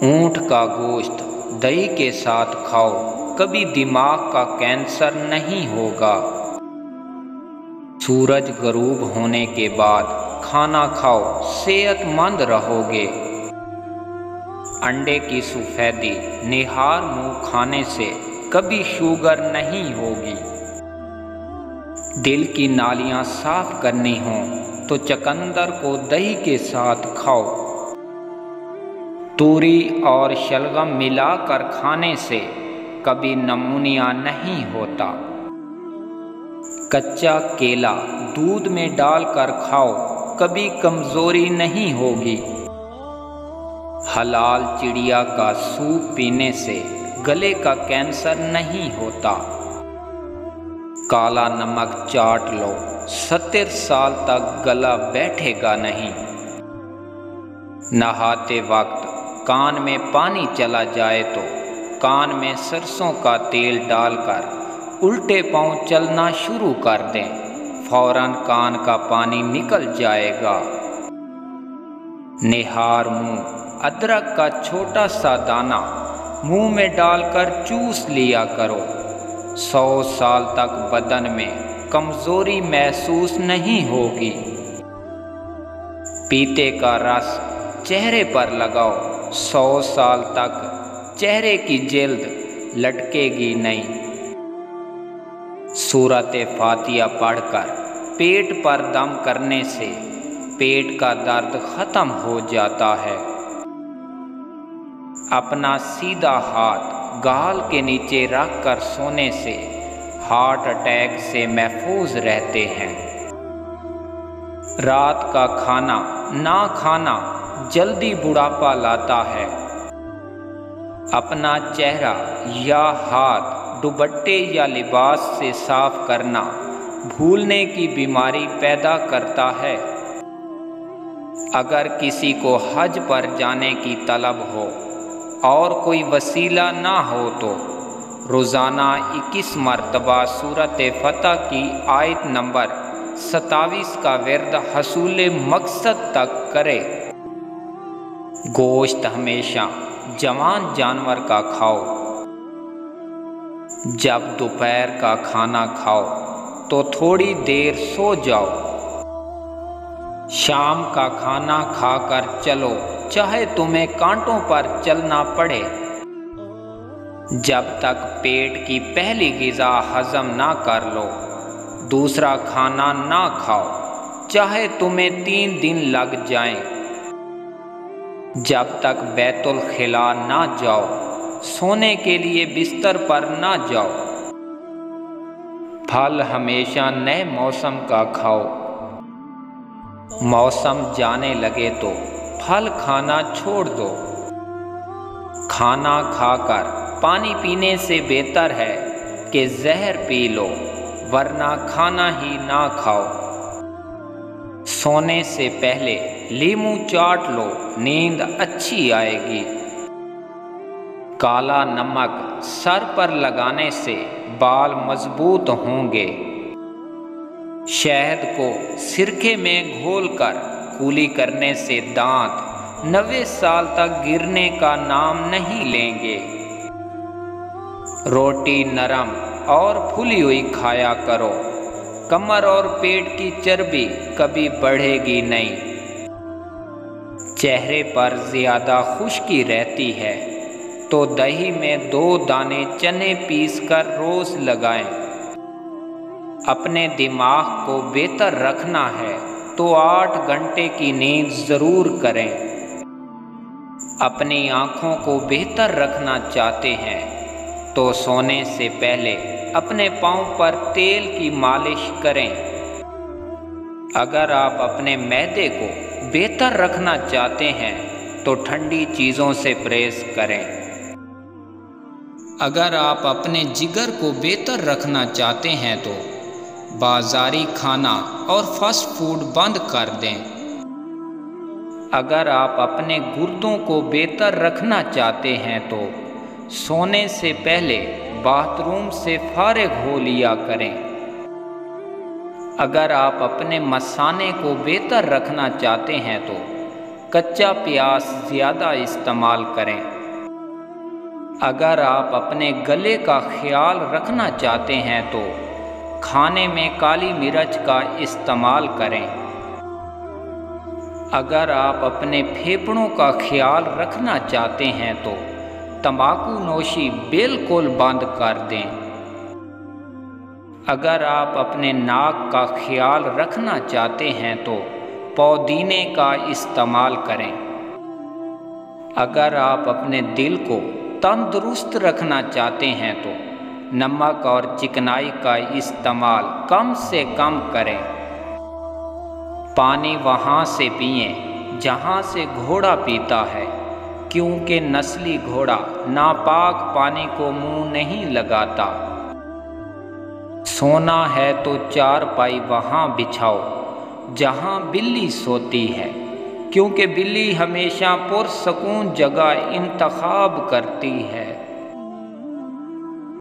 اونٹ کا گوشت دہی کے ساتھ کھاؤ، کبھی دماغ کا کینسر نہیں ہوگا۔ سورج غروب ہونے کے بعد کھانا کھاؤ، صحت مند رہو گے۔ انڈے کی سفیدی نہار منہ کھانے سے کبھی شوگر نہیں ہوگی۔ دل کی نالیاں صاف کرنی ہوں تو چقندر کو دہی کے ساتھ کھاؤ۔ توری اور شلغم ملا کر کھانے سے کبھی نمونیا نہیں ہوتا۔ کچا کیلا دودھ میں ڈال کر کھاؤ، کبھی کمزوری نہیں ہوگی۔ حلال چڑیا کا سوپ پینے سے گلے کا کینسر نہیں ہوتا۔ کالا نمک چاٹ لو، 70 سال تک گلا بیٹھے گا نہیں۔ نہاتے وقت کان میں پانی چلا جائے تو کان میں سرسوں کا تیل ڈال کر الٹے پاؤں چلنا شروع کر دیں، فوراً کان کا پانی نکل جائے گا۔ نہار منہ ادرک کا چھوٹا سا دانہ منہ میں ڈال کر چوس لیا کرو، 100 سال تک بدن میں کمزوری محسوس نہیں ہوگی۔ پیتے کا رس چہرے پر لگاؤ، 100 سال تک چہرے کی جلد لٹکے گی نہیں۔ سورۃ فاتحہ پڑھ کر پیٹ پر دم کرنے سے پیٹ کا درد ختم ہو جاتا ہے۔ اپنا سیدھا ہاتھ گال کے نیچے رکھ کر سونے سے ہارٹ اٹیک سے محفوظ رہتے ہیں۔ رات کا کھانا نہ کھانا جلدی بڑھاپا لاتا ہے۔ اپنا چہرہ یا ہاتھ دوپٹے یا لباس سے صاف کرنا بھولنے کی بیماری پیدا کرتا ہے۔ اگر کسی کو حج پر جانے کی طلب ہو اور کوئی وسیلہ نہ ہو تو روزانہ 21 مرتبہ سورۃ فتح کی آیت نمبر 27 کا ورد حصول مقصد تک کرے۔ گوشت ہمیشہ جوان جانور کا کھاؤ۔ جب دوپہر کا کھانا کھاؤ تو تھوڑی دیر سو جاؤ۔ شام کا کھانا کھا کر چلو، چاہے تمہیں کانٹوں پر چلنا پڑے۔ جب تک پیٹ کی پہلی غذا ہضم نہ کر لو، دوسرا کھانا نہ کھاؤ، چاہے تمہیں 3 دن لگ جائیں۔ جب تک بیت الخلاء نہ جاؤ، سونے کے لیے بستر پر نہ جاؤ۔ پھل ہمیشہ نئے موسم کا کھاؤ۔ موسم جانے لگے تو پھل کھانا چھوڑ دو۔ کھانا کھا کر پانی پینے سے بہتر ہے کہ زہر پی لو، ورنہ کھانا ہی نہ کھاؤ۔ سونے سے پہلے لیموں چاٹ لو، نیند اچھی آئے گی۔ کالا نمک سر پر لگانے سے بال مضبوط ہوں گے۔ شہد کو سرکے میں گھول کر کولی کرنے سے دانت 90 سال تک گرنے کا نام نہیں لیں گے۔ روٹی نرم اور پھلی ہوئی کھایا کرو، کمر اور پیٹ کی چربی کبھی بڑھے گی نہیں۔ چہرے پر زیادہ خشکی رہتی ہے تو دہی میں 2 دانے چنے پیس کر روز لگائیں۔ اپنے دماغ کو بہتر رکھنا ہے تو 8 گھنٹے کی نیند ضرور کریں۔ اپنی آنکھوں کو بہتر رکھنا چاہتے ہیں تو سونے سے پہلے اپنے پاؤں پر تیل کی مالش کریں۔ اگر آپ اپنے معدے کو بہتر رکھنا چاہتے ہیں تو ٹھنڈی چیزوں سے پرہیز کریں۔ اگر آپ اپنے جگر کو بہتر رکھنا چاہتے ہیں تو بازاری کھانا اور فاسٹ فوڈ بند کر دیں۔ اگر آپ اپنے گردوں کو بہتر رکھنا چاہتے ہیں تو سونے سے پہلے باتھ روم سے فارغ ہو لیا کریں۔ اگر آپ اپنے مثانے کو بہتر رکھنا چاہتے ہیں تو کچا پیاز زیادہ استعمال کریں۔ اگر آپ اپنے گلے کا خیال رکھنا چاہتے ہیں تو کھانے میں کالی مرچ کا استعمال کریں۔ اگر آپ اپنے پھیپھڑوں کا خیال رکھنا چاہتے ہیں تو تمباکو نوشی بالکل بند کر دیں۔ اگر آپ اپنے ناک کا خیال رکھنا چاہتے ہیں تو پودینے کا استعمال کریں۔ اگر آپ اپنے دل کو تندرست رکھنا چاہتے ہیں تو نمک اور چکنائی کا استعمال کم سے کم کریں۔ پانی وہاں سے پئیں جہاں سے گھوڑا پیتا ہے، کیونکہ نسلی گھوڑا ناپاک پانی کو منہ نہیں لگاتا۔ سونا ہے تو چارپائی وہاں بچھاؤ جہاں بلی سوتی ہے، کیونکہ بلی ہمیشہ پرسکون جگہ انتخاب کرتی ہے۔